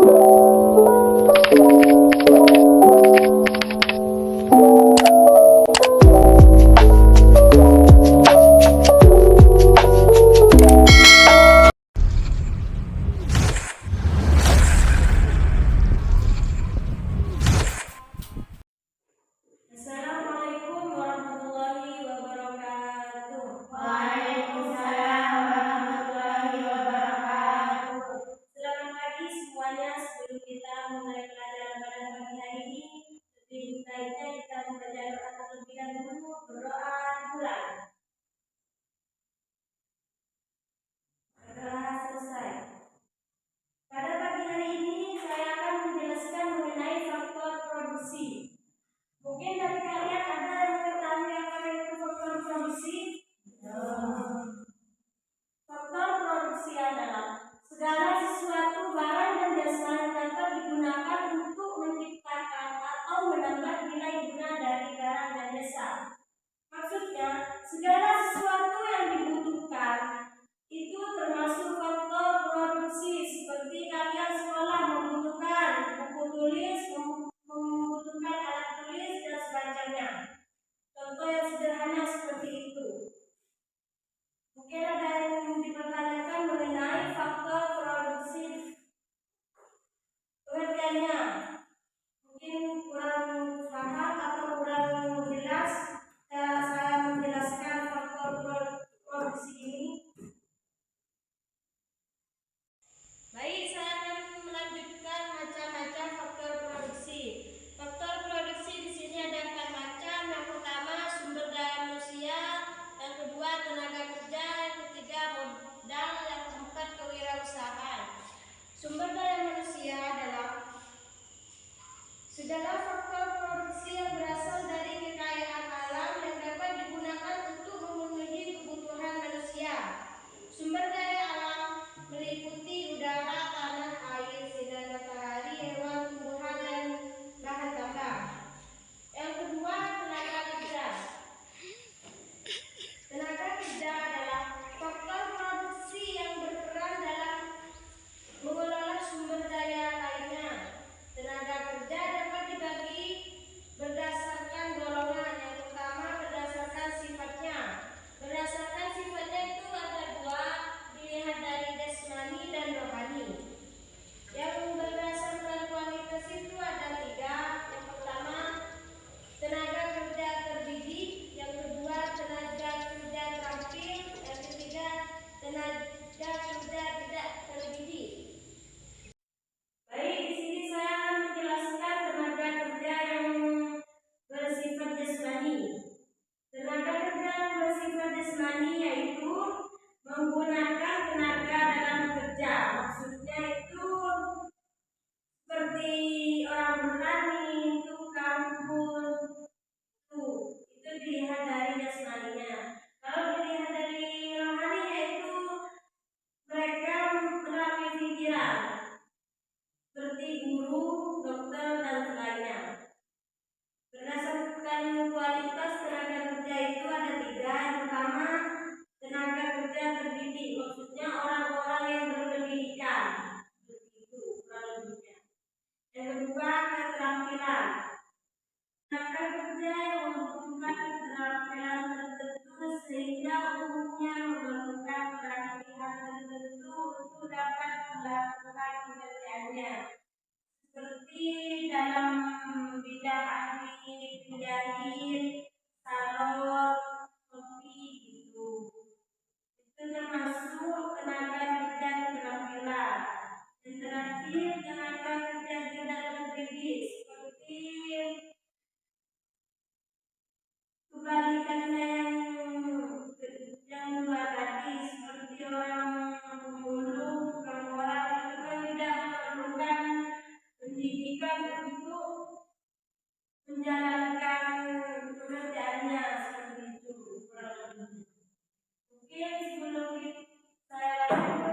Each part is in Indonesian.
Assalamualaikum warahmatullahi wabarakatuh. Waalaikumsalam warahmatullahi wabarakatuh. Selamat pagi semuanya. Sebelum kita mulai pelajaran pada pagi hari ini, lebih baiknya kita membaca doa terlebih dahulu. Berdoa dimulai. Berdoa selesai. Pada pagi hari ini saya akan menjelaskan mengenai faktor produksi. Mungkin dari kalian ada yang mengetahui apa itu faktor produksi? Faktor produksi adalah segala sesuatu barang dan jasa yang dapat digunakan untuk menciptakan atau menambah nilai guna dari barang dan jasa. Maksudnya, segala sesuatu yang dibutuhkan itu termasuk faktor produksi. Seperti kalian sekolah membutuhkan buku tulis, membutuhkan alat tulis dan sebagainya. Contoh yang sederhana seperti itu. Mungkin ada yang dipertanyakan mengenai faktor produksi. Pengertiannya mungkin kurang paham atau kurang jelas. Saya menjelaskan faktor produksi ini. Baik, saya akan melanjutkan macam-macam faktor produksi. Faktor produksi di sini ada 4 macam. Yang pertama sumber daya manusia, yang kedua tenaga kerja, yang ketiga modal, yang keempat kewirausahaan. Sumber daya manusia adalah segala faktor produksi yang berasal dari kekayaan alam yang dapat digunakan untuk memenuhi kebutuhan manusia. Sumber daya alam meliputi udara, tanah, air, sinar matahari, hewan, tumbuhan, dan bahan tambang. Yang kedua, tenaga kerja. Tenaga kerja adalah faktor produksi yang berperan dalam mengelola sumber daya lainnya. Tenaga kerja dapat dibagi berdasarkan golongan. Yang pertama berdasarkan sifatnya. Berdasarkan sifatnya itu ada 2, dilihat dari jasmani dan rohani. Yang berdasarkan kualitas itu ada 3. Yang pertama tenaga kerja terdidik, yang kedua tenaga kerja terampil, yang ketiga tenaga kerja tidak terdidik. Baik, di sini saya akan menjelaskan tenaga kerja yang bersifat jasmani. Tenaga kerja yang bersifat jasmani yaitu menggunakan tenaga dalam kerja. Maksudnya itu seperti orang bertani, tukang kebun, itu dilihat dari jasmaninya. Kalau dilihat dari rohaninya itu mereka melalui pikiran, seperti guru, dokter, dan lainnya. Berdasarkan kualitas tenaga kerja itu ada 3. Yang pertama tenaga kerja terdidik, maksudnya orang-orang yang berpendidikan. Begitu kurang lebihnya. Yang kedua keterampilan. Tenaga kerja yang membutuhkan keterampilan tertentu sehingga umumnya memerlukan pelatihan tertentu untuk dapat melakukan pekerjaannya. Seperti dalam bidang ahli penjahit, salon, kopi gitu. Itu termasuk tenaga kerja keterampilan. Dan terakhir tenaga kerja tidak terdidik, seperti kebalikannya yang dua tadi, seperti orang pemulung, tukang orang, itu kan tidak memerlukan pendidikan untuk menjalankan pekerjaannya seperti itu kurang lebih. Mungkin sebelum saya lanjutkan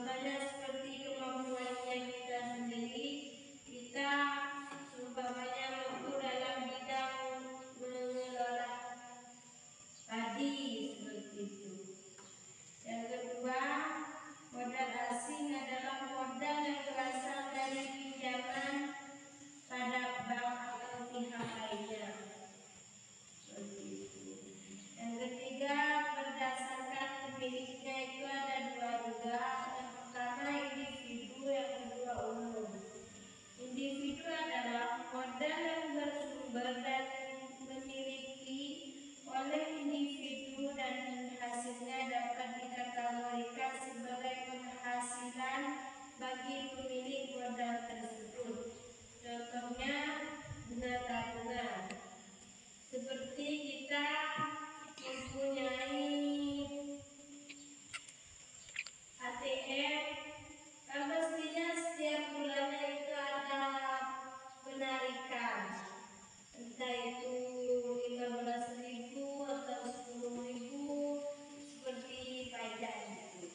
Contohnya seperti kemampuannya kita sendiri, kita umpamanya mampu dalam bidang mengelola padi seperti itu. Yang kedua, modal asing adalah modal yang berasal dari pinjaman pada bank atau pihak lainnya. Seperti itu. Yang ketiga, berdasarkan pemiliknya itu ada dua juga. Yang pertama individu, yang kedua umum. Individu adalah modal yang bersumber dan dimiliki oleh individu dan hasilnya dapat dikategorikan sebagai penghasilan bagi pemilik modal tersebut. Contohnya bunga tabungan. Seperti kita mempunyai ATM, kan pastinya setiap bulannya itu ada penarikan, entah itu 15.000 atau 10.000 seperti pajak gitu.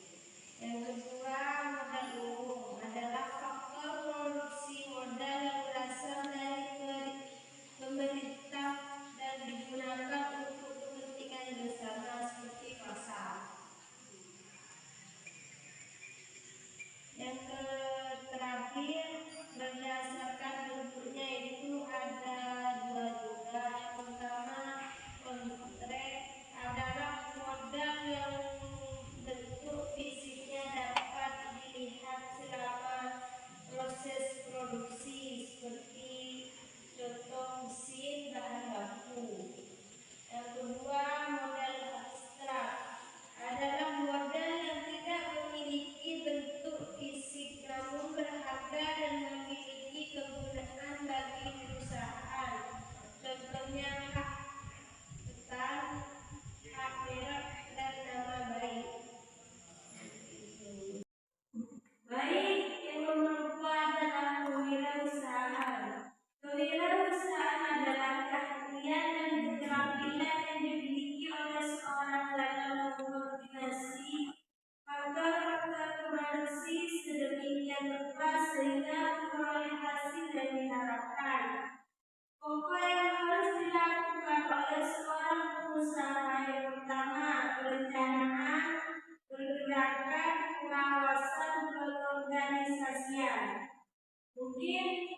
Yang kedua, modal umum adalah faktor produksi modal yang berasal dari pemerintah dan digunakan untuk kepentingan bersama seperti pasar. Yang terakhir, berdasarkan bentuknya itu ada dua juga. Yang pertama, kontrak adalah modal yang bentuk fisiknya dapat dilihat selama proses produksi seperti contoh mesin, bahan baku. Yang kedua, modal abstrak adalah modal yang tidak memiliki bentuk fisik namun berharga dan memiliki kegunaan bagi perusahaan. Contohnya hak tekan, hak merek, dan nama baik. Baik, yang nomor 2 adalah kewirausahaan. Kewirausahaan adalah keahlian dan keterampilan yang dimiliki oleh seorang dalam mengkoordinasi faktor-faktor produksi sedemikian rupa sehingga memperoleh hasil yang diharapkan. Pokok yang harus dilakukan oleh seorang pengusaha yang pertama, perencanaan, pergerakan, pengawasan, pengorganisasian. Mungkin